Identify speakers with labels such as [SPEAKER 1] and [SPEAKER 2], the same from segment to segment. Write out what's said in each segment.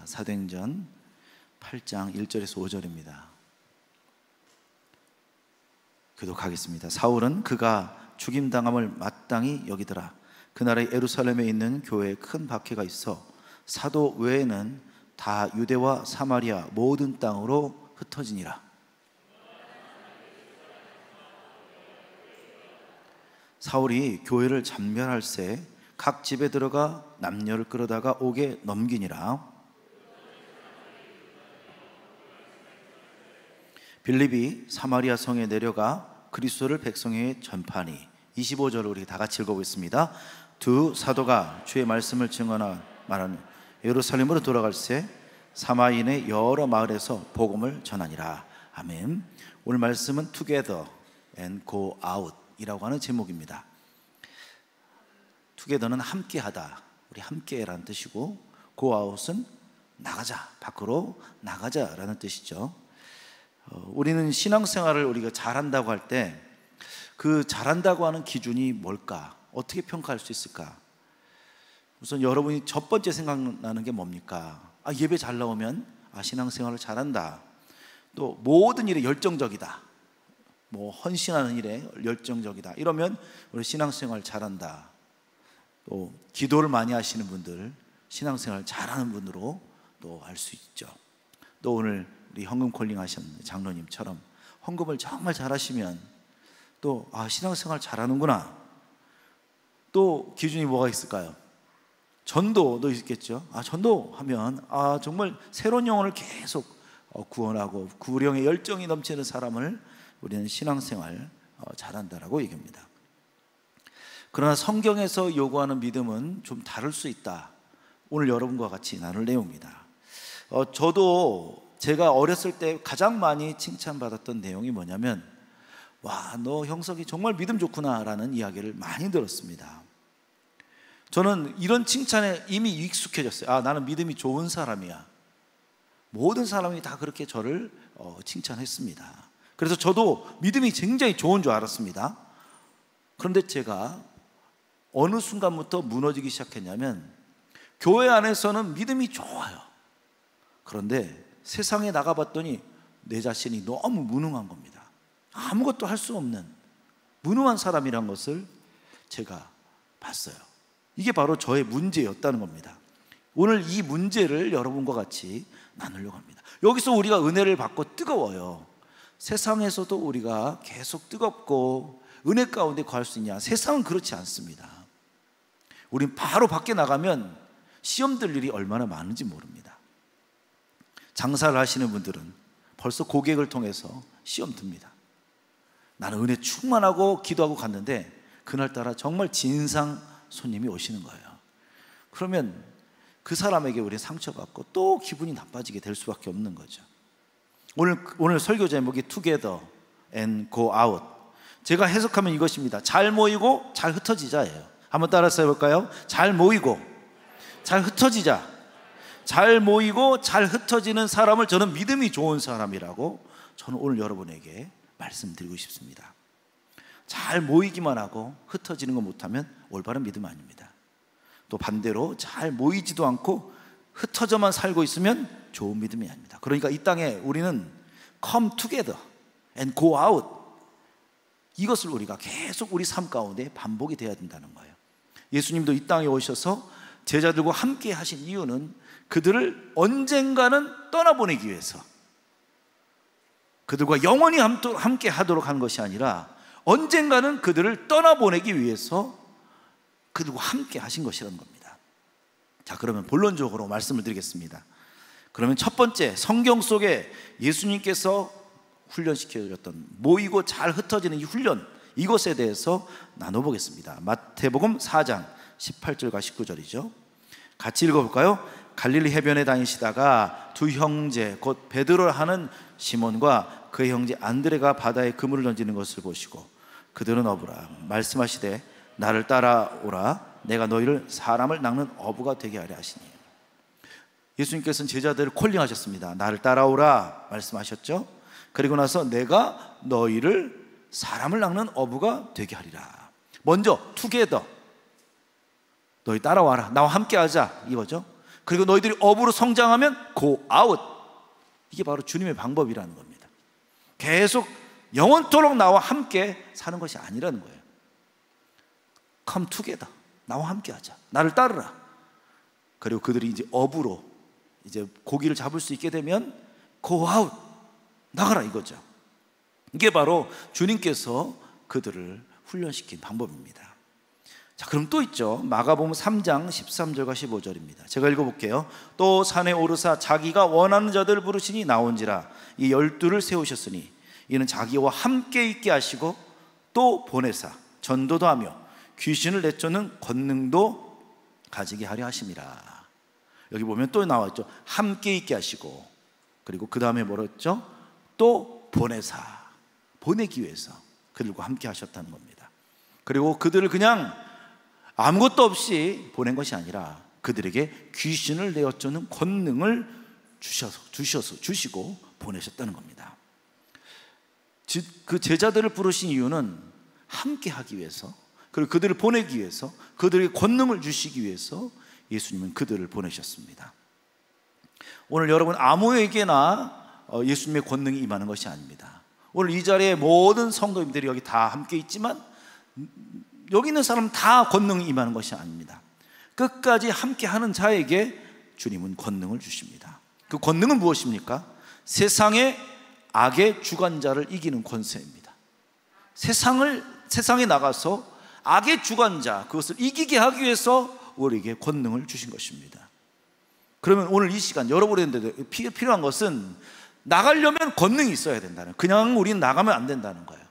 [SPEAKER 1] 사도행전 8장 1절에서 5절입니다. 교독하겠습니다. 사울은 그가 죽임당함을 마땅히 여기더라. 그날에 예루살렘에 있는 교회에 큰 박해가 있어 사도 외에는 다 유대와 사마리아 모든 땅으로 흩어지니라. 사울이 교회를 잔멸할새 각 집에 들어가 남녀를 끌어다가 옥에 넘기니라. 빌립이 사마리아 성에 내려가 그리스도를 백성에게 전파하니. 25절을 우리 다 같이 읽어보겠습니다. 두 사도가 주의 말씀을 증언하 말하는 예루살렘으로 돌아갈새 사마리아의 여러 마을에서 복음을 전하니라. 아멘. 오늘 말씀은 Together and Go Out 이라고 하는 제목입니다. Together는 함께하다, 우리 함께라는 뜻이고, Go Out은 나가자, 밖으로 나가자라는 뜻이죠. 우리는 신앙생활을 우리가 잘한다고 할 때 그 잘한다고 하는 기준이 뭘까? 어떻게 평가할 수 있을까? 우선 여러분이 첫 번째 생각나는 게 뭡니까? 예배 잘 나오면 신앙생활을 잘한다. 또 모든 일에 열정적이다. 헌신하는 일에 열정적이다. 이러면 우리 신앙생활 잘한다. 또 기도를 많이 하시는 분들, 신앙생활 잘하는 분으로 또 알 수 있죠. 또 오늘 우리 헌금 콜링 하셨는 장로님처럼 헌금을 정말 잘하시면 또 신앙생활 잘하는구나. 또 기준이 뭐가 있을까요? 전도도 있겠죠. 전도하면 정말 새로운 영혼을 계속 구원하고 구령의 열정이 넘치는 사람을 우리는 신앙생활 잘한다라고 얘기합니다. 그러나 성경에서 요구하는 믿음은 좀 다를 수 있다. 오늘 여러분과 같이 나눌 내용입니다. 저도 제가 어렸을 때 가장 많이 칭찬받았던 내용이 뭐냐면, 와, 너 형석이 정말 믿음 좋구나 라는 이야기를 많이 들었습니다. 저는 이런 칭찬에 이미 익숙해졌어요. 나는 믿음이 좋은 사람이야. 모든 사람이 다 그렇게 저를 칭찬했습니다. 그래서 저도 믿음이 굉장히 좋은 줄 알았습니다. 그런데 제가 어느 순간부터 무너지기 시작했냐면, 교회 안에서는 믿음이 좋아요. 그런데 세상에 나가봤더니 내 자신이 너무 무능한 겁니다. 아무것도 할 수 없는 무능한 사람이란 것을 제가 봤어요. 이게 바로 저의 문제였다는 겁니다. 오늘 이 문제를 여러분과 같이 나누려고 합니다. 여기서 우리가 은혜를 받고 뜨거워요. 세상에서도 우리가 계속 뜨겁고 은혜 가운데 거할 수 있냐? 세상은 그렇지 않습니다. 우린 바로 밖에 나가면 시험 들 일이 얼마나 많은지 모릅니다. 장사를 하시는 분들은 벌써 고객을 통해서 시험 듭니다. 나는 은혜 충만하고 기도하고 갔는데 그날따라 정말 진상 손님이 오시는 거예요. 그러면 그 사람에게 우리 상처받고 또 기분이 나빠지게 될 수밖에 없는 거죠. 오늘 설교 제목이 Together and Go Out. 제가 해석하면 이것입니다. 잘 모이고 잘 흩어지자예요. 한번 따라서 해볼까요? 잘 모이고 잘 흩어지자. 잘 모이고 잘 흩어지는 사람을 저는 믿음이 좋은 사람이라고 저는 오늘 여러분에게 말씀드리고 싶습니다. 잘 모이기만 하고 흩어지는 거 못하면 올바른 믿음 아닙니다. 또 반대로 잘 모이지도 않고 흩어져만 살고 있으면 좋은 믿음이 아닙니다. 그러니까 이 땅에 우리는 come together and go out, 이것을 우리가 계속 우리 삶 가운데 반복이 돼야 된다는 거예요. 예수님도 이 땅에 오셔서 제자들과 함께 하신 이유는 그들을 언젠가는 떠나보내기 위해서, 그들과 영원히 함께 하도록 한 것이 아니라 언젠가는 그들을 떠나보내기 위해서 그들과 함께 하신 것이라는 겁니다. 자, 그러면 본론적으로 말씀을 드리겠습니다. 그러면 첫 번째, 성경 속에 예수님께서 훈련시켜주셨던 모이고 잘 흩어지는 이 훈련, 이것에 대해서 나눠보겠습니다. 마태복음 4장 18절과 19절이죠. 같이 읽어볼까요? 갈릴리 해변에 다니시다가 두 형제 곧 베드로라 하는 시몬과 그의 형제 안드레가 바다에 그물을 던지는 것을 보시고 그들은 어부라 말씀하시되 나를 따라오라 내가 너희를 사람을 낚는 어부가 되게 하려 하시니. 예수님께서는 제자들을 콜링하셨습니다. 나를 따라오라 말씀하셨죠. 그리고 나서 내가 너희를 사람을 낚는 어부가 되게 하리라. 먼저 투게더, 너희 따라와라, 나와 함께 하자, 이거죠. 그리고 너희들이 업으로 성장하면 go out. 이게 바로 주님의 방법이라는 겁니다. 계속 영원토록 나와 함께 사는 것이 아니라는 거예요. Come together. 나와 함께 하자. 나를 따르라. 그리고 그들이 이제 업으로 이제 고기를 잡을 수 있게 되면 go out. 나가라 이거죠. 이게 바로 주님께서 그들을 훈련시킨 방법입니다. 자, 그럼 또 있죠. 마가복음 3장 13절과 15절입니다. 제가 읽어볼게요. 또 산에 오르사 자기가 원하는 자들을 부르시니 나온지라. 이 12를 세우셨으니 이는 자기와 함께 있게 하시고 또 보내사 전도도 하며 귀신을 내쫓는 권능도 가지게 하려 하심이라. 여기 보면 또 나와 있죠. 함께 있게 하시고, 그리고 그 다음에 뭐라 했죠? 또 보내사, 보내기 위해서 그들과 함께 하셨다는 겁니다. 그리고 그들을 그냥 아무것도 없이 보낸 것이 아니라 그들에게 귀신을 내어쫓는 권능을 주시고 보내셨다는 겁니다. 그 제자들을 부르신 이유는 함께 하기 위해서, 그리고 그들을 보내기 위해서, 그들에게 권능을 주시기 위해서 예수님은 그들을 보내셨습니다. 오늘 여러분 아무에게나 예수님의 권능이 임하는 것이 아닙니다. 오늘 이 자리에 모든 성도님들이 여기 다 함께 있지만 여기 있는 사람은 다 권능이 임하는 것이 아닙니다. 끝까지 함께 하는 자에게 주님은 권능을 주십니다. 그 권능은 무엇입니까? 세상의 악의 주관자를 이기는 권세입니다. 세상에 나가서 악의 주관자, 그것을 이기게 하기 위해서 우리에게 권능을 주신 것입니다. 그러면 오늘 이 시간 여러분한테 필요한 것은 나가려면 권능이 있어야 된다는, 그냥 우리는 나가면 안 된다는 거예요.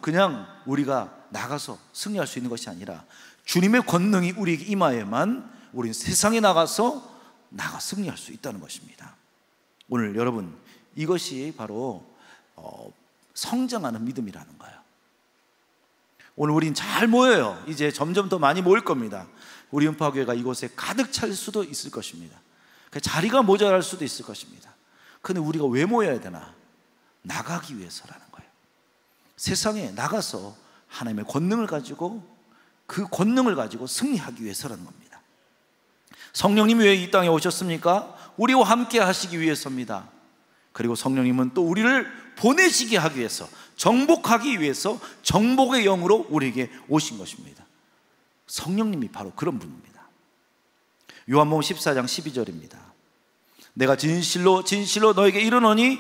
[SPEAKER 1] 그냥 우리가 나가서 승리할 수 있는 것이 아니라 주님의 권능이 우리에게 임하여야만 우리는 세상에 나가서 승리할 수 있다는 것입니다. 오늘 여러분, 이것이 바로 성장하는 믿음이라는 거예요. 오늘 우린 잘 모여요. 이제 점점 더 많이 모일 겁니다. 우리 음파교회가 이곳에 가득 찰 수도 있을 것입니다. 자리가 모자랄 수도 있을 것입니다. 그런데 우리가 왜 모여야 되나? 나가기 위해서라는 거예요. 세상에 나가서 하나님의 권능을 가지고, 그 권능을 가지고 승리하기 위해서라는 겁니다. 성령님이 왜 이 땅에 오셨습니까? 우리와 함께 하시기 위해서입니다. 그리고 성령님은 또 우리를 보내시게 하기 위해서, 정복하기 위해서 정복의 영으로 우리에게 오신 것입니다. 성령님이 바로 그런 분입니다. 요한복음 14장 12절입니다. 내가 진실로 진실로 너에게 이르노니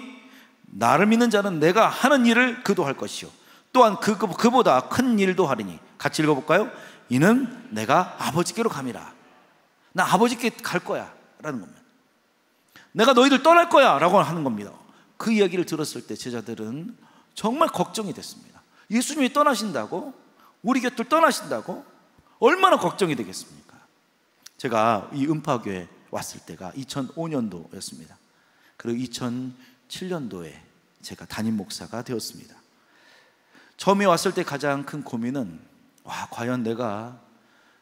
[SPEAKER 1] 나를 믿는 자는 내가 하는 일을 그도 할 것이요 또한 그보다 큰 일도 하리니. 같이 읽어볼까요? 이는 내가 아버지께로 감이라. 나 아버지께 갈 거야 라는 겁니다. 내가 너희들 떠날 거야 라고 하는 겁니다. 그 이야기를 들었을 때 제자들은 정말 걱정이 됐습니다. 예수님이 떠나신다고? 우리 곁을 떠나신다고? 얼마나 걱정이 되겠습니까? 제가 이 음파교회 왔을 때가 2005년도였습니다. 그리고 2007년도에 제가 담임 목사가 되었습니다. 처음에 왔을 때 가장 큰 고민은 과연 내가,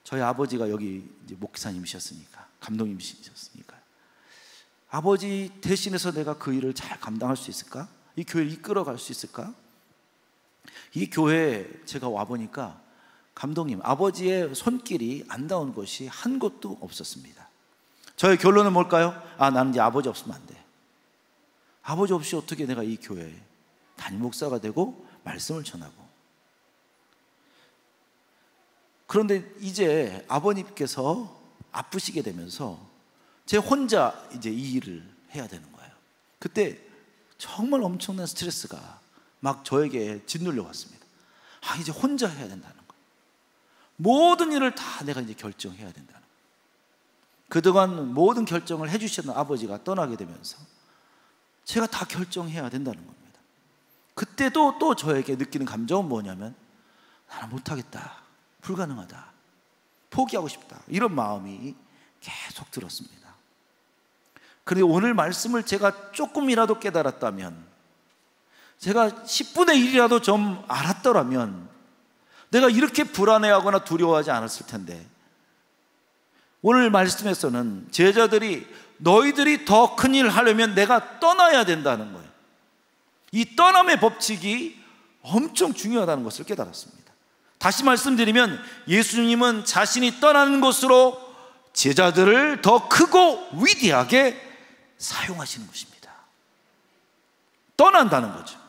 [SPEAKER 1] 저희 아버지가 여기 이제 목사님이셨으니까, 감독님이셨으니까, 아버지 대신해서 내가 그 일을 잘 감당할 수 있을까? 이 교회를 이끌어갈 수 있을까? 이 교회에 제가 와보니까 감독님, 아버지의 손길이 안 닿은 곳이 한 곳도 없었습니다. 저의 결론은 뭘까요? 나는 이제 아버지 없으면 안 돼. 아버지 없이 어떻게 내가 이 교회에 담임 목사가 되고 말씀을 전하고. 그런데 이제 아버님께서 아프시게 되면서 제 혼자 이제 이 일을 해야 되는 거예요. 그때 정말 엄청난 스트레스가 막 저에게 짓눌려 왔습니다. 이제 혼자 해야 된다는 거예요. 모든 일을 다 내가 이제 결정해야 된다는 거예요. 그동안 모든 결정을 해주셨던 아버지가 떠나게 되면서 제가 다 결정해야 된다는 겁니다. 그때도 또 저에게 느끼는 감정은 뭐냐면, 나는 못하겠다, 불가능하다, 포기하고 싶다, 이런 마음이 계속 들었습니다. 그런데 오늘 말씀을 제가 조금이라도 깨달았다면, 제가 10분의 1이라도 좀 알았더라면 내가 이렇게 불안해하거나 두려워하지 않았을 텐데, 오늘 말씀에서는 제자들이 너희들이 더 큰 일을 하려면 내가 떠나야 된다는 거예요. 이 떠남의 법칙이 엄청 중요하다는 것을 깨달았습니다. 다시 말씀드리면 예수님은 자신이 떠나는 곳으로 제자들을 더 크고 위대하게 사용하시는 것입니다. 떠난다는 거죠.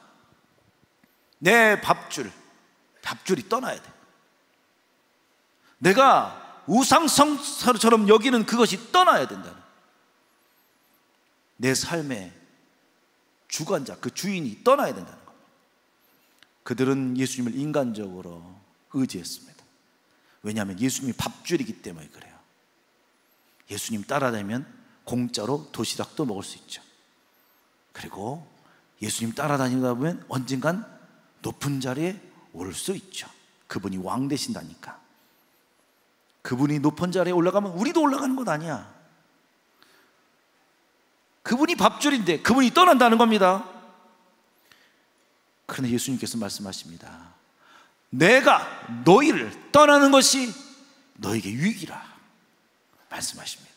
[SPEAKER 1] 내 밥줄이 떠나야 돼. 내가 우상성처럼 여기는 그것이 떠나야 된다는, 내 삶의 주관자, 그 주인이 떠나야 된다는 겁니다. 그들은 예수님을 인간적으로 의지했습니다. 왜냐하면 예수님이 밥줄이기 때문에 그래요. 예수님 따라다니면 공짜로 도시락도 먹을 수 있죠. 그리고 예수님 따라다니다 보면 언젠간 높은 자리에 오를 수 있죠. 그분이 왕 되신다니까. 그분이 높은 자리에 올라가면 우리도 올라가는 것 아니야. 그분이 밥줄인데 그분이 떠난다는 겁니다. 그런데 예수님께서 말씀하십니다. 내가 너희를 떠나는 것이 너에게 유익이라 말씀하십니다.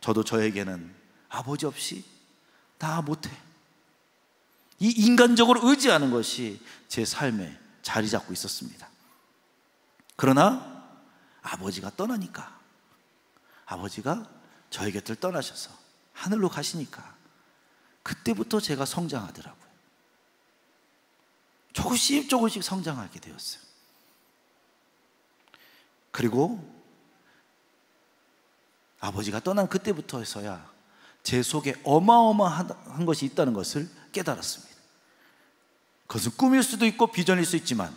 [SPEAKER 1] 저도 저에게는 아버지 없이 다 못해. 이 인간적으로 의지하는 것이 제 삶에 자리 잡고 있었습니다. 그러나 아버지가 떠나니까, 아버지가 저희 곁을 떠나셔서 하늘로 가시니까 그때부터 제가 성장하더라고요. 조금씩 성장하게 되었어요. 그리고 아버지가 떠난 그때부터 해서야 제 속에 어마어마한 것이 있다는 것을 깨달았습니다. 그것은 꿈일 수도 있고 비전일 수 있지만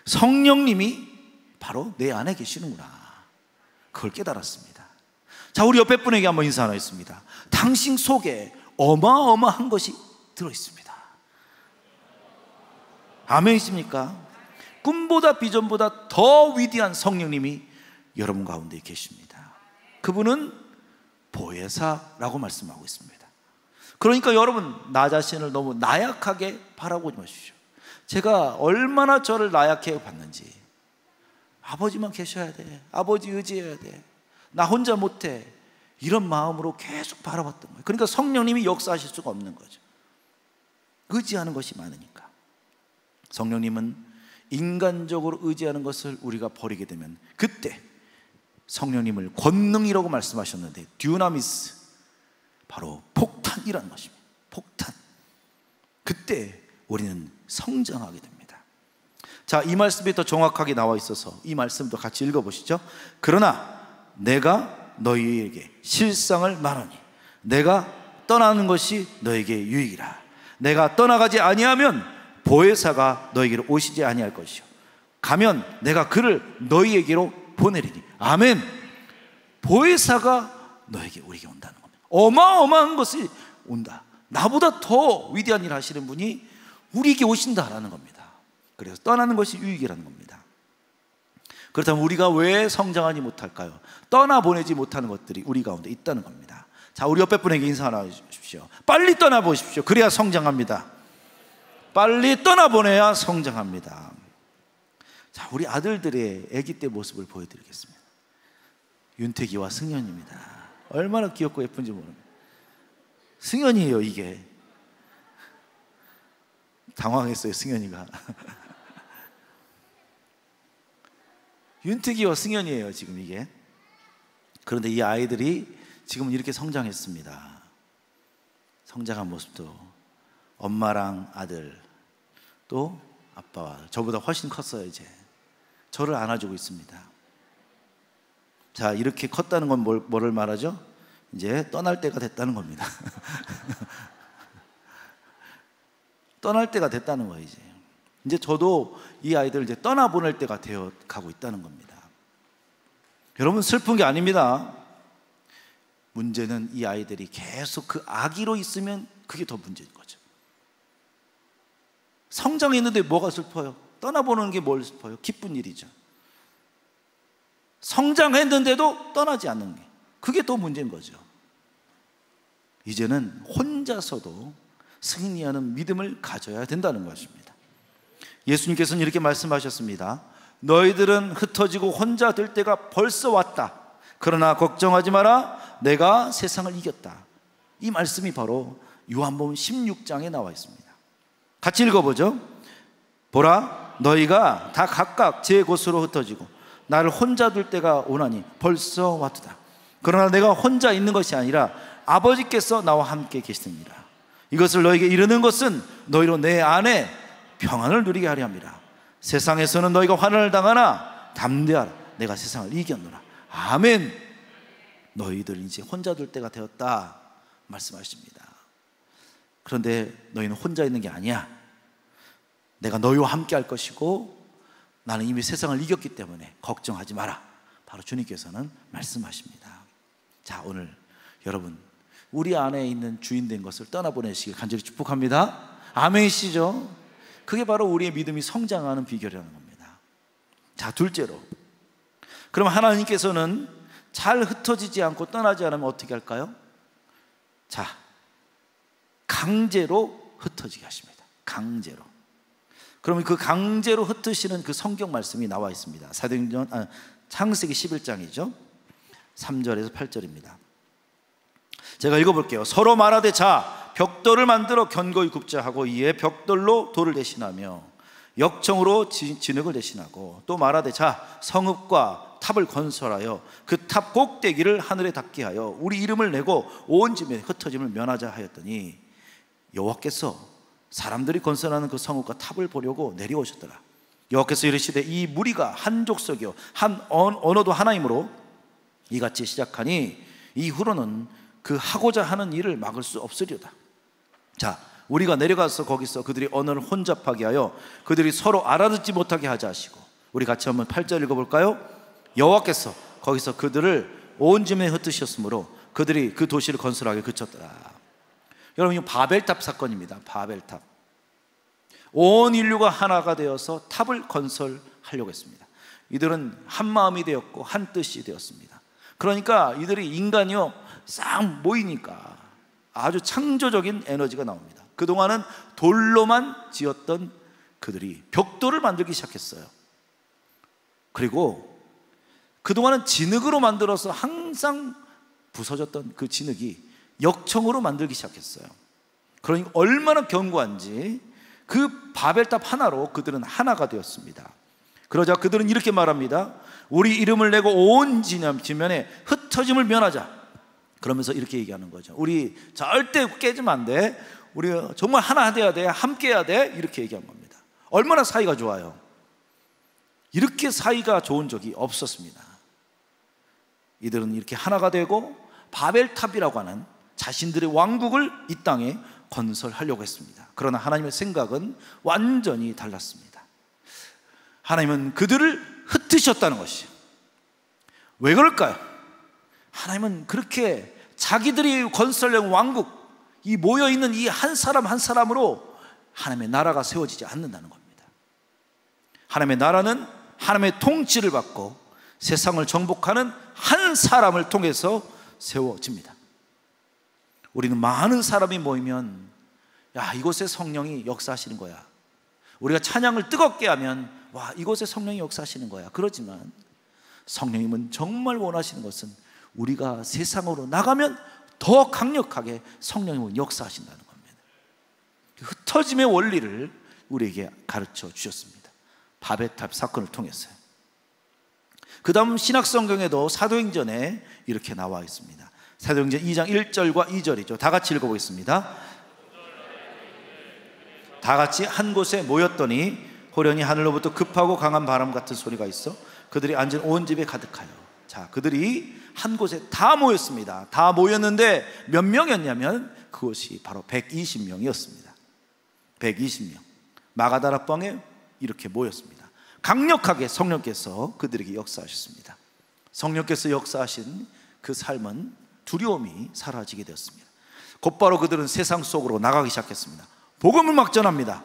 [SPEAKER 1] 성령님이 바로 내 안에 계시는구나, 그걸 깨달았습니다. 자, 우리 옆에 분에게 한번 인사 나누겠습니다. 당신 속에 어마어마한 것이 들어있습니다. 아멘이십니까? 꿈보다 비전보다 더 위대한 성령님이 여러분 가운데 계십니다. 그분은 보혜사라고 말씀하고 있습니다. 그러니까 여러분, 나 자신을 너무 나약하게 바라보지 마십시오. 제가 얼마나 저를 나약해 봤는지, 아버지만 계셔야 돼, 아버지 의지해야 돼, 나 혼자 못해, 이런 마음으로 계속 바라봤던 거예요. 그러니까 성령님이 역사하실 수가 없는 거죠. 의지하는 것이 많으니까. 성령님은 인간적으로 의지하는 것을 우리가 버리게 되면, 그때 성령님을 권능이라고 말씀하셨는데 듀나미스, 바로 폭탄이라는 것입니다. 폭탄. 그때 우리는 성장하게 됩니다. 자, 이 말씀이 더 정확하게 나와 있어서 이 말씀도 같이 읽어보시죠. 그러나 내가 너희에게 실상을 말하니 내가 떠나는 것이 너에게 유익이라. 내가 떠나가지 아니하면 보혜사가 너에게로 오시지 아니할 것이요, 가면 내가 그를 너희에게로 보내리니. 아멘. 보혜사가 너에게, 우리에게 온다는 겁니다. 어마어마한 것이 온다. 나보다 더 위대한 일 하시는 분이 우리에게 오신다라는 겁니다. 그래서 떠나는 것이 유익이라는 겁니다. 그렇다면 우리가 왜 성장하지 못할까요? 떠나보내지 못하는 것들이 우리 가운데 있다는 겁니다. 자, 우리 옆에 분에게 인사 하나 주십시오. 빨리 떠나보십시오. 그래야 성장합니다. 빨리 떠나보내야 성장합니다. 자, 우리 아들들의 아기 때 모습을 보여드리겠습니다. 윤태기와 승현입니다. 얼마나 귀엽고 예쁜지 모릅니다. 승현이에요. 이게 당황했어요, 승현이가. 윤태기와 승현이에요, 지금 이게. 그런데 이 아이들이 지금 이렇게 성장했습니다. 성장한 모습도 엄마랑 아들, 또 아빠와 저보다 훨씬 컸어요. 이제 저를 안아주고 있습니다. 자, 이렇게 컸다는 건 뭐를 말하죠? 이제 떠날 때가 됐다는 겁니다. 떠날 때가 됐다는 거예요. 이제 저도 이 아이들을 이제 떠나보낼 때가 되어 가고 있다는 겁니다. 여러분, 슬픈 게 아닙니다. 문제는 이 아이들이 계속 그 아기로 있으면 그게 더 문제인 거죠. 성장했는데 뭐가 슬퍼요? 떠나보는 게 뭘 슬퍼요? 기쁜 일이죠. 성장했는데도 떠나지 않는 게, 그게 더 문제인 거죠. 이제는 혼자서도 승리하는 믿음을 가져야 된다는 것입니다. 예수님께서는 이렇게 말씀하셨습니다. 너희들은 흩어지고 혼자 될 때가 벌써 왔다. 그러나 걱정하지 마라. 내가 세상을 이겼다. 이 말씀이 바로 요한복음 16장에 나와 있습니다. 같이 읽어보죠. 보라, 너희가 다 각각 제 곳으로 흩어지고 나를 혼자 둘 때가 오나니 벌써 왔도다. 그러나 내가 혼자 있는 것이 아니라 아버지께서 나와 함께 계시느니라. 이것을 너에게 이르는 것은 너희로 내 안에 평안을 누리게 하려 함이라. 세상에서는 너희가 환난을 당하나 담대하라. 내가 세상을 이겼노라. 아멘. 너희들 이제 혼자 둘 때가 되었다 말씀하십니다. 그런데 너희는 혼자 있는 게 아니야. 내가 너희와 함께 할 것이고 나는 이미 세상을 이겼기 때문에 걱정하지 마라. 바로 주님께서는 말씀하십니다. 자, 오늘 여러분 우리 안에 있는 주인 된 것을 떠나보내시길 간절히 축복합니다. 아멘이시죠? 그게 바로 우리의 믿음이 성장하는 비결이라는 겁니다. 자, 둘째로, 그럼 하나님께서는 잘 흩어지지 않고 떠나지 않으면 어떻게 할까요? 자, 강제로 흩어지게 하십니다. 강제로. 그러면 그 강제로 흩으시는 그 성경 말씀이 나와 있습니다. 창세기 11장이죠 3절에서 8절입니다 제가 읽어볼게요. 서로 말하되 자, 벽돌을 만들어 견고히 굽자 하고 이에 벽돌로 돌을 대신하며 역청으로 진흙을 대신하고 또 말하되 자, 성읍과 탑을 건설하여 그 탑 꼭대기를 하늘에 닿게 하여 우리 이름을 내고 온 집에 흩어짐을 면하자 하였더니 여호와께서 사람들이 건설하는 그 성읍과 탑을 보려고 내려오셨더라. 여호와께서 이르시되 이 무리가 한 족속이요 한 언어도 하나이므로 이같이 시작하니 이후로는 그 하고자 하는 일을 막을 수 없으리로다. 자, 우리가 내려가서 거기서 그들이 언어를 혼잡하게 하여 그들이 서로 알아듣지 못하게 하자 하시고, 우리 같이 한번 8절 읽어볼까요? 여호와께서 거기서 그들을 온 집에 흩으셨으므로 그들이 그 도시를 건설하게 그쳤더라. 여러분, 이 바벨탑 사건입니다. 바벨탑. 온 인류가 하나가 되어서 탑을 건설하려고 했습니다. 이들은 한 마음이 되었고 한 뜻이 되었습니다. 그러니까 이들이 인간이요 싹 모이니까 아주 창조적인 에너지가 나옵니다. 그동안은 돌로만 지었던 그들이 벽돌을 만들기 시작했어요. 그리고 그동안은 진흙으로 만들어서 항상 부서졌던 그 진흙이 역청으로 만들기 시작했어요. 그러니까 얼마나 견고한지 그 바벨탑 하나로 그들은 하나가 되었습니다. 그러자 그들은 이렇게 말합니다. 우리 이름을 내고 온 지면에 흩어짐을 면하자. 그러면서 이렇게 얘기하는 거죠. 우리 절대 깨지면 안 돼. 우리 정말 하나 돼야 돼. 함께 해야 돼. 이렇게 얘기한 겁니다. 얼마나 사이가 좋아요. 이렇게 사이가 좋은 적이 없었습니다. 이들은 이렇게 하나가 되고 바벨탑이라고 하는 자신들의 왕국을 이 땅에 건설하려고 했습니다. 그러나 하나님의 생각은 완전히 달랐습니다. 하나님은 그들을 흩으셨다는 것이에요. 왜 그럴까요? 하나님은 그렇게 자기들이 건설한 왕국, 이 모여있는 이 한 사람 한 사람으로 하나님의 나라가 세워지지 않는다는 겁니다. 하나님의 나라는 하나님의 통치를 받고 세상을 정복하는 한 사람을 통해서 세워집니다. 우리는 많은 사람이 모이면 야, 이곳에 성령이 역사하시는 거야. 우리가 찬양을 뜨겁게 하면 와, 이곳에 성령이 역사하시는 거야. 그러지만 성령님은 정말 원하시는 것은 우리가 세상으로 나가면 더 강력하게 성령님은 역사하신다는 겁니다. 흩어짐의 원리를 우리에게 가르쳐 주셨습니다. 바벨탑 사건을 통해서요. 그 다음 신약성경에도 사도행전에 이렇게 나와 있습니다. 사도행전 2장 1절과 2절이죠. 다 같이 읽어보겠습니다. 다 같이 한 곳에 모였더니 호련히 하늘로부터 급하고 강한 바람 같은 소리가 있어 그들이 앉은 온 집에 가득하여. 자, 그들이 한 곳에 다 모였습니다. 다 모였는데 몇 명이었냐면 그것이 바로 120명이었습니다. 120명. 마가다락방에 이렇게 모였습니다. 강력하게 성령께서 그들에게 역사하셨습니다. 성령께서 역사하신 그 삶은 두려움이 사라지게 되었습니다. 곧바로 그들은 세상 속으로 나가기 시작했습니다. 복음을 막 전합니다.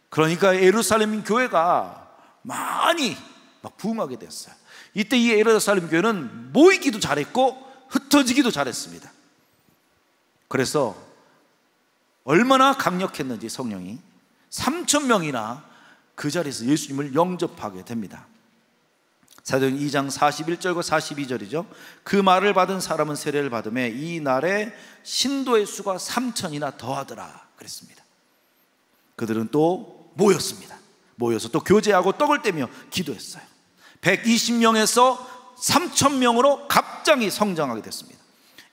[SPEAKER 1] 그러니까 예루살렘 교회가 많이 막 부흥하게 됐어요. 이때 이 예루살렘 교회는 모이기도 잘했고 흩어지기도 잘했습니다. 그래서 얼마나 강력했는지 성령이 3,000명이나 그 자리에서 예수님을 영접하게 됩니다. 사도행 2장 41절과 42절이죠. 그 말을 받은 사람은 세례를 받음에 이 날에 신도의 수가 3,000이나 더하더라 그랬습니다. 그들은 또 모였습니다. 모여서 또 교제하고 떡을 떼며 기도했어요. 120명에서 3,000명으로 갑자기 성장하게 됐습니다.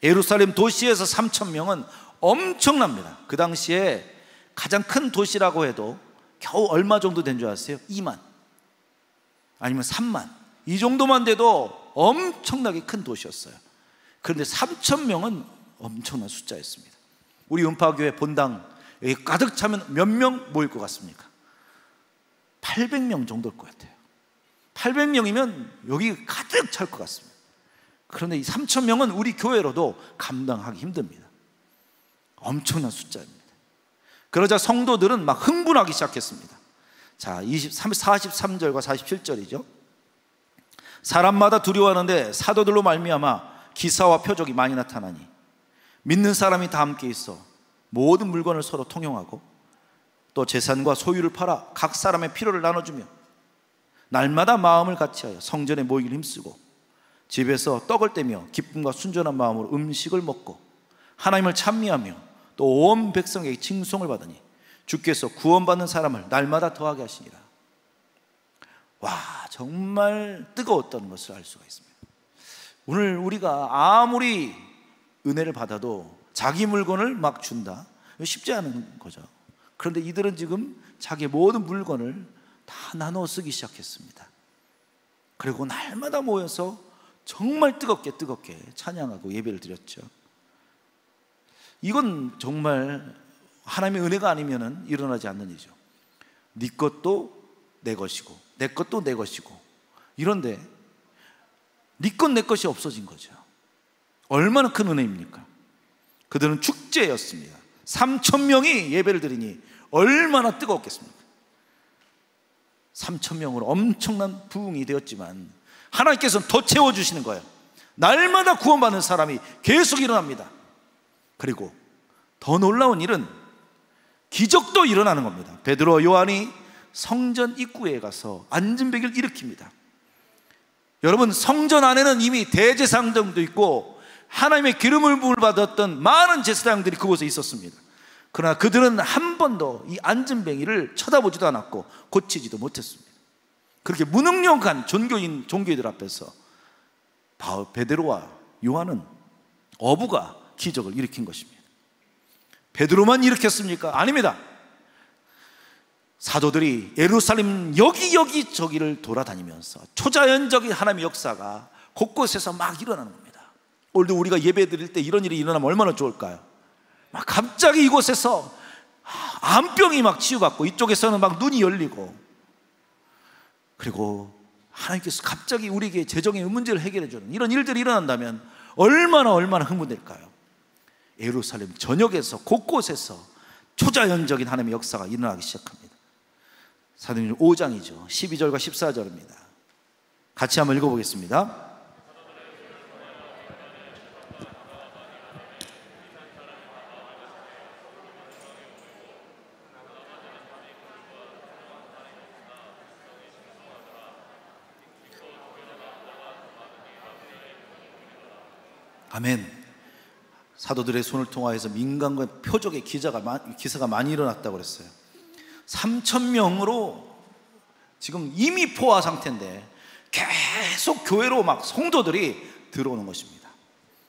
[SPEAKER 1] 예루살렘 도시에서 3,000명은 엄청납니다. 그 당시에 가장 큰 도시라고 해도 겨우 얼마 정도 된 줄 아세요? 2만 아니면 3만, 이 정도만 돼도 엄청나게 큰 도시였어요. 그런데 3,000명은 엄청난 숫자였습니다. 우리 음파교회 본당 여기 가득 차면 몇 명 모일 것 같습니까? 800명 정도일 것 같아요. 800명이면 여기 가득 찰 것 같습니다. 그런데 이 3,000명은 우리 교회로도 감당하기 힘듭니다. 엄청난 숫자입니다. 그러자 성도들은 막 흥분하기 시작했습니다. 자, 43절과 47절이죠. 사람마다 두려워하는데 사도들로 말미암아 기사와 표적이 많이 나타나니 믿는 사람이 다 함께 있어 모든 물건을 서로 통용하고 또 재산과 소유를 팔아 각 사람의 필요를 나눠주며 날마다 마음을 같이하여 성전에 모이기를 힘쓰고 집에서 떡을 떼며 기쁨과 순전한 마음으로 음식을 먹고 하나님을 찬미하며 또 온 백성에게 칭송을 받으니 주께서 구원받는 사람을 날마다 더하게 하시니라. 와, 정말 뜨거웠던 것을 알 수가 있습니다. 오늘 우리가 아무리 은혜를 받아도 자기 물건을 막 준다, 쉽지 않은 거죠. 그런데 이들은 지금 자기의 모든 물건을 다 나눠 쓰기 시작했습니다. 그리고 날마다 모여서 정말 뜨겁게 찬양하고 예배를 드렸죠. 이건 정말 하나님의 은혜가 아니면 일어나지 않는 일이죠. 네 것도 내 것이고 내 것도 내 것이고, 이런데 네 것 내 것이 없어진 거죠. 얼마나 큰 은혜입니까? 그들은 축제였습니다. 3,000명이 예배를 드리니 얼마나 뜨거웠겠습니까? 3,000명으로 엄청난 부흥이 되었지만 하나님께서는 더 채워주시는 거예요. 날마다 구원받는 사람이 계속 일어납니다. 그리고 더 놀라운 일은 기적도 일어나는 겁니다. 베드로, 요한이 성전 입구에 가서 안진뱅이를 일으킵니다. 여러분, 성전 안에는 이미 대제사장도 있고 하나님의 기름을 부을 받았던 많은 제사장들이 그곳에 있었습니다. 그러나 그들은 한 번도 이 안진뱅이를 쳐다보지도 않았고 고치지도 못했습니다. 그렇게 무능력한 종교인들 앞에서 베드로와 요한은 어부가 기적을 일으킨 것입니다. 베드로만 일으켰습니까? 아닙니다. 사도들이 예루살렘 여기저기를 돌아다니면서 초자연적인 하나님의 역사가 곳곳에서 막 일어나는 겁니다. 오늘도 우리가 예배 드릴 때 이런 일이 일어나면 얼마나 좋을까요? 막 갑자기 이곳에서 암병이 막 치유받고 이쪽에서는 막 눈이 열리고, 그리고 하나님께서 갑자기 우리에게 재정의 문제를 해결해 주는 이런 일들이 일어난다면 얼마나 흥분될까요? 예루살렘 전역에서 곳곳에서 초자연적인 하나님의 역사가 일어나기 시작합니다. 사도행전 5장이죠. 12절과 14절입니다. 같이 한번 읽어보겠습니다. 아멘. 사도들의 손을 통하여서 민간과 표적의 기사가 많이 일어났다고 그랬어요. 3,000명으로 지금 이미 포화 상태인데 계속 교회로 막 성도들이 들어오는 것입니다.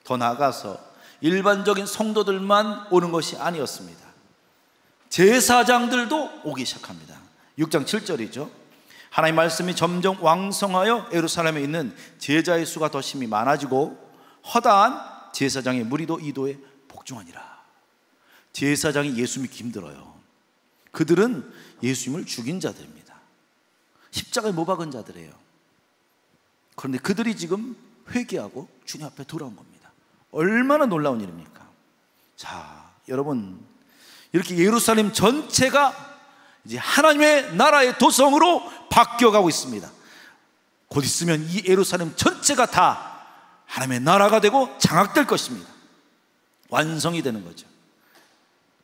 [SPEAKER 1] 더 나아가서 일반적인 성도들만 오는 것이 아니었습니다. 제사장들도 오기 시작합니다. 6장 7절이죠. 하나님의 말씀이 점점 왕성하여 예루살렘에 있는 제자의 수가 더 심히 많아지고 허다한 제사장의 무리도 이도에 복종하니라. 제사장이 예수 믿기 힘들어요. 그들은 예수님을 죽인 자들입니다. 십자가에 못 박은 자들이에요. 그런데 그들이 지금 회개하고 주님 앞에 돌아온 겁니다. 얼마나 놀라운 일입니까? 자, 여러분, 이렇게 예루살렘 전체가 이제 하나님의 나라의 도성으로 바뀌어가고 있습니다. 곧 있으면 이 예루살렘 전체가 다 하나님의 나라가 되고 장악될 것입니다. 완성이 되는 거죠.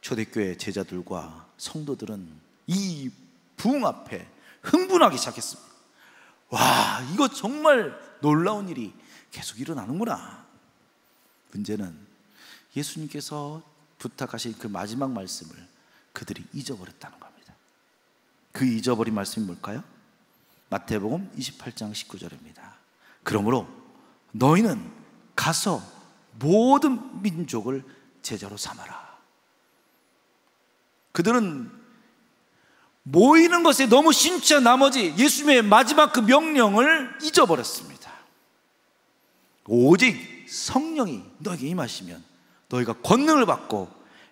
[SPEAKER 1] 초대교회 제자들과 성도들은 이 부흥 앞에 흥분하기 시작했습니다. 와, 이거 정말 놀라운 일이 계속 일어나는구나. 문제는 예수님께서 부탁하신 그 마지막 말씀을 그들이 잊어버렸다는 겁니다. 그 잊어버린 말씀이 뭘까요? 마태복음 28장 19절입니다. 그러므로 너희는 가서 모든 민족을 제자로 삼아라. 그들은 모이는 것에 너무 심취한 나머지 예수님의 마지막 그 명령을 잊어버렸습니다. 오직 성령이 너에게 임하시면 너희가 권능을 받고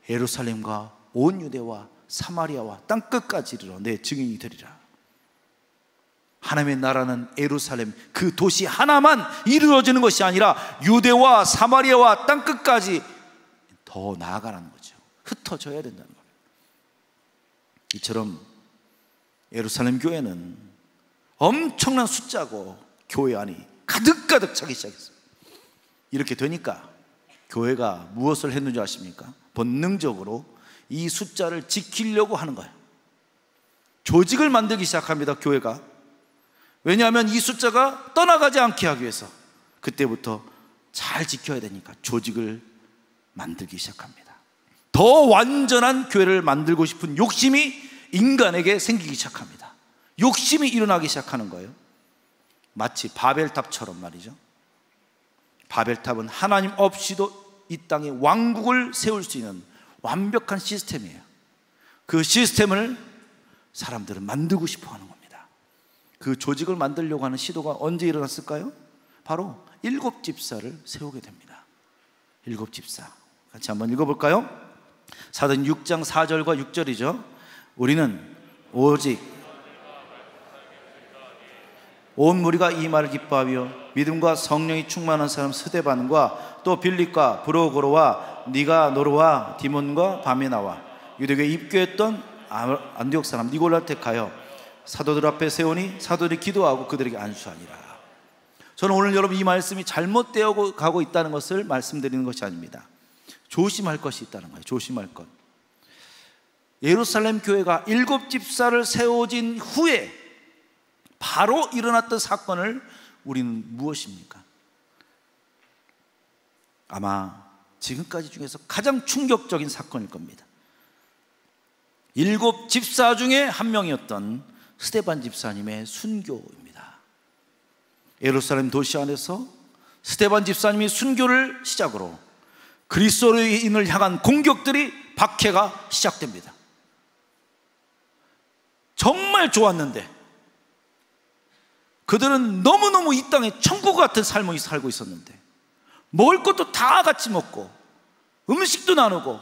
[SPEAKER 1] 예루살렘과 온 유대와 사마리아와 땅끝까지 이르러 내 증인이 되리라. 하나님의 나라는 예루살렘 그 도시 하나만 이루어지는 것이 아니라 유대와 사마리아와 땅끝까지 더 나아가는 거죠. 흩어져야 된다는 거예요. 이처럼 예루살렘 교회는 엄청난 숫자고 교회 안이 가득가득 차기 시작했어요. 이렇게 되니까 교회가 무엇을 했는지 아십니까? 본능적으로 이 숫자를 지키려고 하는 거예요. 조직을 만들기 시작합니다, 교회가. 왜냐하면 이 숫자가 떠나가지 않게 하기 위해서 그때부터 잘 지켜야 되니까 조직을 만들기 시작합니다. 더 완전한 교회를 만들고 싶은 욕심이 인간에게 생기기 시작합니다. 욕심이 일어나기 시작하는 거예요. 마치 바벨탑처럼 말이죠. 바벨탑은 하나님 없이도 이 땅에 왕국을 세울 수 있는 완벽한 시스템이에요. 그 시스템을 사람들은 만들고 싶어 하는 겁니다. 그 조직을 만들려고 하는 시도가 언제 일어났을까요? 바로 7집사를 세우게 됩니다. 7집사 같이 한번 읽어볼까요? 사도행 6장 4절과 6절이죠. 우리는 오직 온 무리가 이 말을 기뻐하며 믿음과 성령이 충만한 사람 스데반과 또 빌립과 브로고로와 니가노르와 디몬과 바메나와 유대교에 입교했던 안디옥 사람 니골라를 택하여 사도들 앞에 세우니 사도들이 기도하고 그들에게 안수하니라. 저는 오늘 여러분 이 말씀이 잘못되어 가고 있다는 것을 말씀드리는 것이 아닙니다. 조심할 것이 있다는 거예요. 조심할 것. 예루살렘 교회가 7집사를 세워진 후에 바로 일어났던 사건을 우리는 무엇입니까? 아마 지금까지 중에서 가장 충격적인 사건일 겁니다. 7집사 중에 한 명이었던 스데반 집사님의 순교입니다. 예루살렘 도시 안에서 스데반 집사님이 순교를 시작으로 그리스도인을 향한 공격들이 박해가 시작됩니다. 정말 좋았는데 그들은 너무너무 이 땅에 천국 같은 삶을 살고 있었는데 먹을 것도 다 같이 먹고 음식도 나누고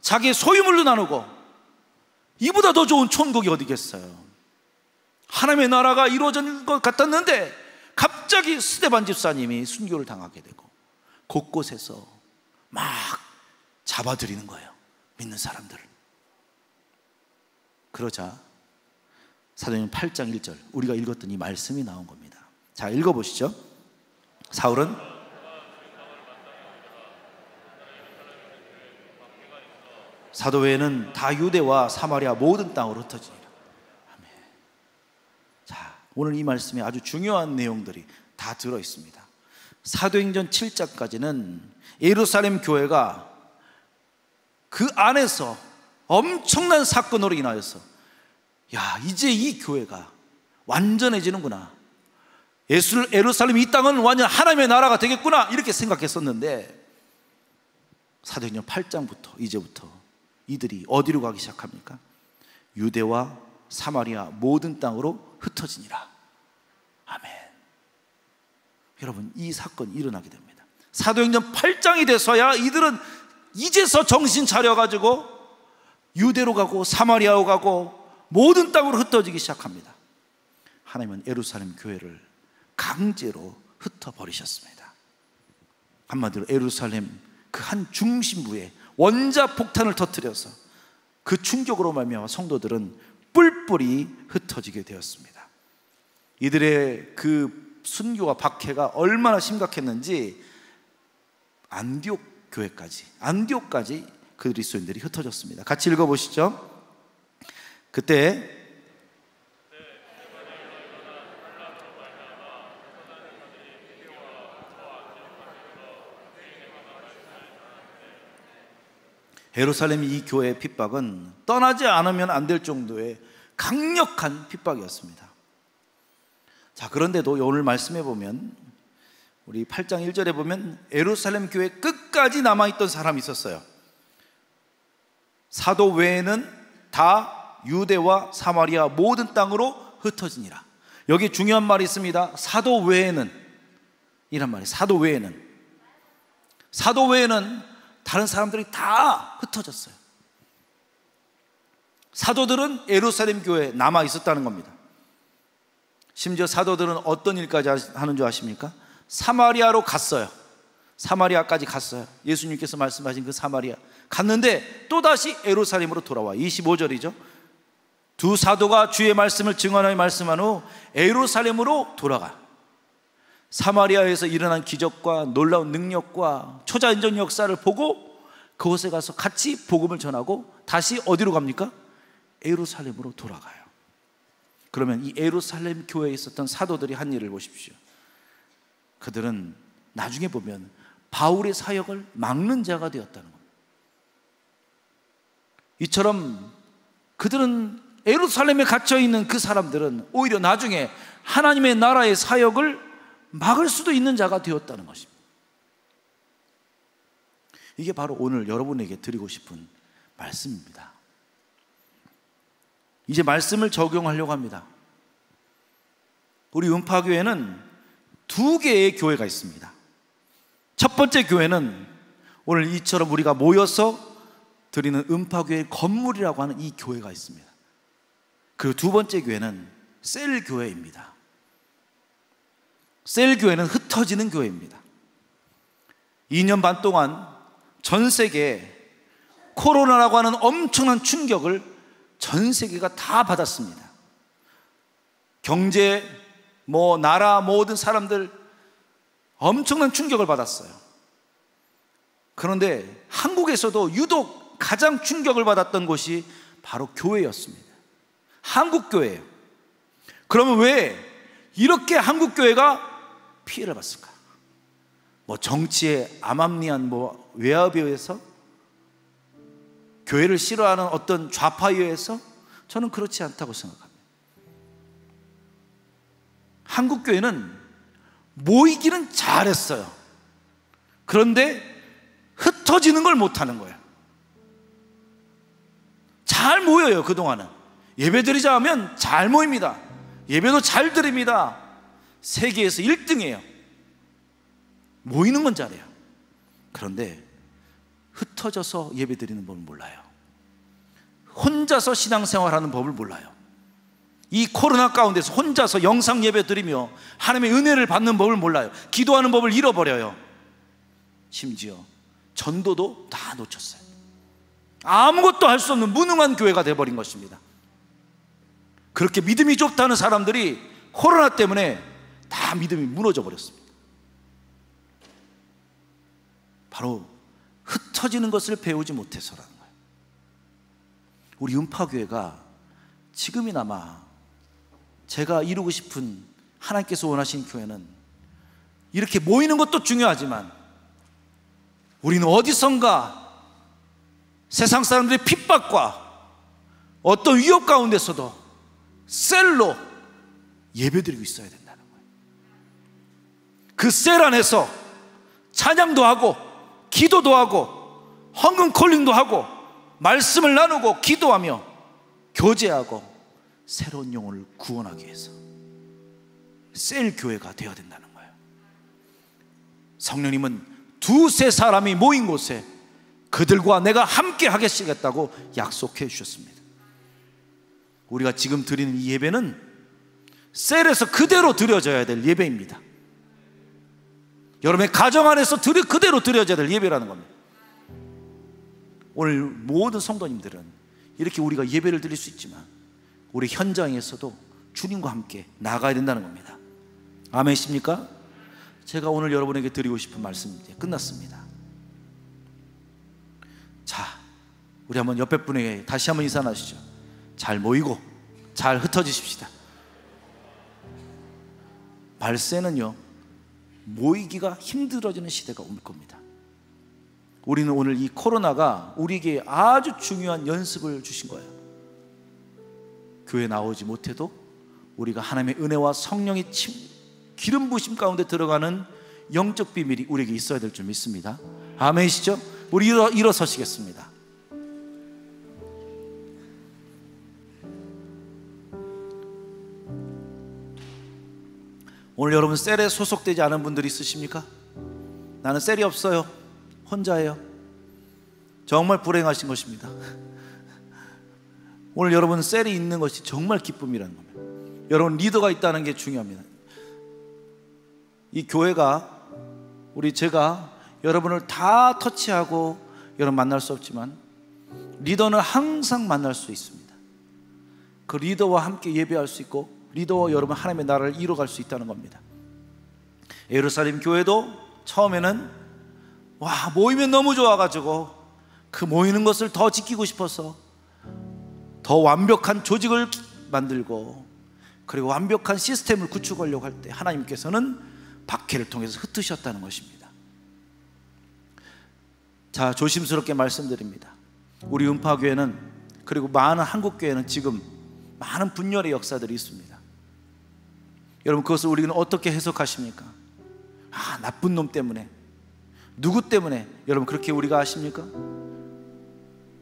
[SPEAKER 1] 자기의 소유물도 나누고 이보다 더 좋은 천국이 어디겠어요. 하나님의 나라가 이루어진 것 같았는데 갑자기 스데반 집사님이 순교를 당하게 되고 곳곳에서 막 잡아들이는 거예요, 믿는 사람들을. 그러자 사도행전 8장 1절 우리가 읽었던 이 말씀이 나온 겁니다. 자, 읽어보시죠. 사울은 사도 외에는 다 유대와 사마리아 모든 땅으로 흩어지니라. 아멘. 자, 오늘 이 말씀에 아주 중요한 내용들이 다 들어있습니다. 사도행전 7장까지는 예루살렘 교회가 그 안에서 엄청난 사건으로 인하여서 야, 이제 이 교회가 완전해지는구나, 예루살렘 이 땅은 완전 하나님의 나라가 되겠구나, 이렇게 생각했었는데 사도행전 8장부터 이제부터 이들이 어디로 가기 시작합니까? 유대와 사마리아 모든 땅으로 흩어지니라. 아멘. 여러분, 이 사건이 일어나게 됩니다. 사도행전 8장이 돼서야 이들은 이제서 정신 차려가지고 유대로 가고 사마리아로 가고 모든 땅으로 흩어지기 시작합니다. 하나님은 예루살렘 교회를 강제로 흩어버리셨습니다. 한마디로 예루살렘 그 한 중심부에 원자폭탄을 터뜨려서 그 충격으로 말미암아 성도들은 뿔뿔이 흩어지게 되었습니다. 이들의 그 순교와 박해가 얼마나 심각했는지 안디옥 교회까지, 안디옥까지 그리스도인들이 흩어졌습니다. 같이 읽어보시죠. 그때 예루살렘 이 교회의 핍박은 떠나지 않으면 안 될 정도의 강력한 핍박이었습니다. 자, 그런데도 오늘 말씀해 보면 우리 8장 1절에 보면 예루살렘 교회 끝까지 남아있던 사람이 있었어요. 사도 외에는 다 유대와 사마리아 모든 땅으로 흩어지니라. 여기 중요한 말이 있습니다. 사도 외에는 이란 말이에요. 사도 외에는 다른 사람들이 다 흩어졌어요. 사도들은 예루살렘 교회에 남아 있었다는 겁니다. 심지어 사도들은 어떤 일까지 하는 줄 아십니까? 사마리아로 갔어요. 사마리아까지 갔어요. 예수님께서 말씀하신 그 사마리아 갔는데 또다시 예루살렘으로 돌아와. 25절이죠. 두 사도가 주의 말씀을 증언하여 말씀한 후 예루살렘으로 돌아가. 사마리아에서 일어난 기적과 놀라운 능력과 초자연적 역사를 보고 그곳에 가서 같이 복음을 전하고 다시 어디로 갑니까? 예루살렘으로 돌아가요. 그러면 이 예루살렘 교회에 있었던 사도들이 한 일을 보십시오. 그들은 나중에 보면 바울의 사역을 막는 자가 되었다는 겁니다. 이처럼 그들은 예루살렘에 갇혀있는 그 사람들은 오히려 나중에 하나님의 나라의 사역을 막을 수도 있는 자가 되었다는 것입니다. 이게 바로 오늘 여러분에게 드리고 싶은 말씀입니다. 이제 말씀을 적용하려고 합니다. 우리 음파교회는 두 개의 교회가 있습니다. 첫 번째 교회는 오늘 이처럼 우리가 모여서 드리는 음파교회 건물이라고 하는 이 교회가 있습니다. 그리고 두 번째 교회는 셀교회입니다. 셀교회는 흩어지는 교회입니다. 2년 반 동안 전 세계에 코로나라고 하는 엄청난 충격을 전 세계가 다 받았습니다. 경제, 나라 모든 사람들 엄청난 충격을 받았어요. 그런데 한국에서도 유독 가장 충격을 받았던 곳이 바로 교회였습니다. 한국교회예요. 그러면 왜 이렇게 한국교회가 피해를 받을까? 정치의 암암리한 외압에 의해서, 교회를 싫어하는 어떤 좌파에 의해서? 저는 그렇지 않다고 생각합니다. 한국교회는 모이기는 잘했어요. 그런데 흩어지는 걸 못하는 거예요. 잘 모여요. 그동안은 예배드리자 하면 잘 모입니다. 예배도 잘 드립니다. 세계에서 1등이에요. 모이는 건 잘해요. 그런데 흩어져서 예배드리는 법을 몰라요. 혼자서 신앙생활하는 법을 몰라요. 이 코로나 가운데서 혼자서 영상 예배 드리며 하나님의 은혜를 받는 법을 몰라요. 기도하는 법을 잃어버려요. 심지어 전도도 다 놓쳤어요. 아무것도 할 수 없는 무능한 교회가 되어버린 것입니다. 그렇게 믿음이 좁다는 사람들이 코로나 때문에 다 믿음이 무너져 버렸습니다. 바로 흩어지는 것을 배우지 못해서라는 거예요. 우리 음파교회가 지금이나마 제가 이루고 싶은, 하나님께서 원하신 교회는 이렇게 모이는 것도 중요하지만 우리는 어디선가 세상 사람들의 핍박과 어떤 위협 가운데서도 셀로 예배드리고 있어야 된다는 거예요. 그 셀 안에서 찬양도 하고 기도도 하고 헌금 콜링도 하고 말씀을 나누고 기도하며 교제하고 새로운 영혼을 구원하기 위해서 셀 교회가 되어야 된다는 거예요. 성령님은 두세 사람이 모인 곳에 그들과 내가 함께 하겠다고 약속해 주셨습니다. 우리가 지금 드리는 이 예배는 셀에서 그대로 드려져야 될 예배입니다. 여러분의 가정 안에서 그대로 드려져야 될 예배라는 겁니다. 오늘 모든 성도님들은 이렇게 우리가 예배를 드릴 수 있지만 우리 현장에서도 주님과 함께 나가야 된다는 겁니다. 아멘이십니까? 제가 오늘 여러분에게 드리고 싶은 말씀 이제 끝났습니다. 자, 우리 한번 옆에 분에게 다시 한번 인사 나누시죠. 잘 모이고 잘 흩어지십시다. 발세는요, 모이기가 힘들어지는 시대가 올 겁니다. 우리는 오늘 이 코로나가 우리에게 아주 중요한 연습을 주신 거예요. 교회 나오지 못해도 우리가 하나님의 은혜와 성령의 기름 부으심 가운데 들어가는 영적 비밀이 우리에게 있어야 될 줄 믿습니다. 아멘이시죠? 우리 일어서시겠습니다. 오늘 여러분 셀에 소속되지 않은 분들이 있으십니까? 나는 셀이 없어요, 혼자예요. 정말 불행하신 것입니다. 오늘 여러분 셀이 있는 것이 정말 기쁨이라는 겁니다. 여러분 리더가 있다는 게 중요합니다. 이 교회가 제가 여러분을 다 터치하고 여러분 만날 수 없지만 리더는 항상 만날 수 있습니다. 그 리더와 함께 예배할 수 있고 리더와 여러분 하나님의 나라를 이뤄갈 수 있다는 겁니다. 예루살렘 교회도 처음에는 모이면 너무 좋아가지고 그 모이는 것을 더 지키고 싶어서 더 완벽한 조직을 만들고 그리고 완벽한 시스템을 구축하려고 할 때 하나님께서는 박해를 통해서 흩으셨다는 것입니다. 자, 조심스럽게 말씀드립니다. 우리 음파교회는 그리고 많은 한국교회는 지금 많은 분열의 역사들이 있습니다. 여러분 그것을 우리는 어떻게 해석하십니까? 나쁜 놈 때문에, 누구 때문에 여러분 그렇게 우리가 아십니까?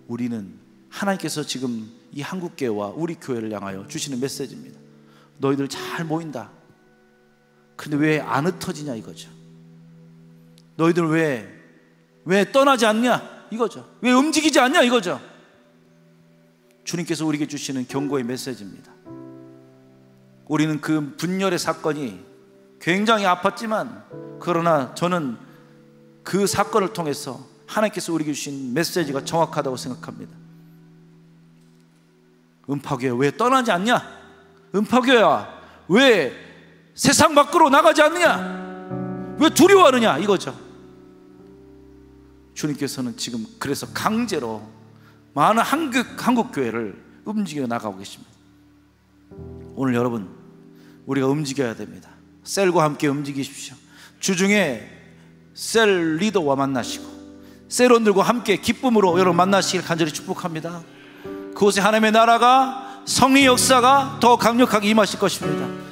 [SPEAKER 1] 우리는 하나님께서 지금 이 한국교회와 우리 교회를 향하여 주시는 메시지입니다. 너희들 잘 모인다. 근데 왜 안 흩어지냐 이거죠. 너희들 왜 떠나지 않냐 이거죠. 왜 움직이지 않냐 이거죠. 주님께서 우리에게 주시는 경고의 메시지입니다. 우리는 그 분열의 사건이 굉장히 아팠지만 그러나 저는 그 사건을 통해서 하나님께서 우리에게 주신 메시지가 정확하다고 생각합니다. 음파교회 왜 떠나지 않냐? 음파교회야 왜 세상 밖으로 나가지 않느냐? 왜 두려워하느냐 이거죠. 주님께서는 지금 그래서 강제로 많은 한국 교회를 움직여 나가고 계십니다. 오늘 여러분 우리가 움직여야 됩니다. 셀과 함께 움직이십시오. 주중에 셀 리더와 만나시고 셀원들과 함께 기쁨으로 여러분 만나시길 간절히 축복합니다. 그곳에 하나님의 나라가 성리 역사가 더 강력하게 임하실 것입니다.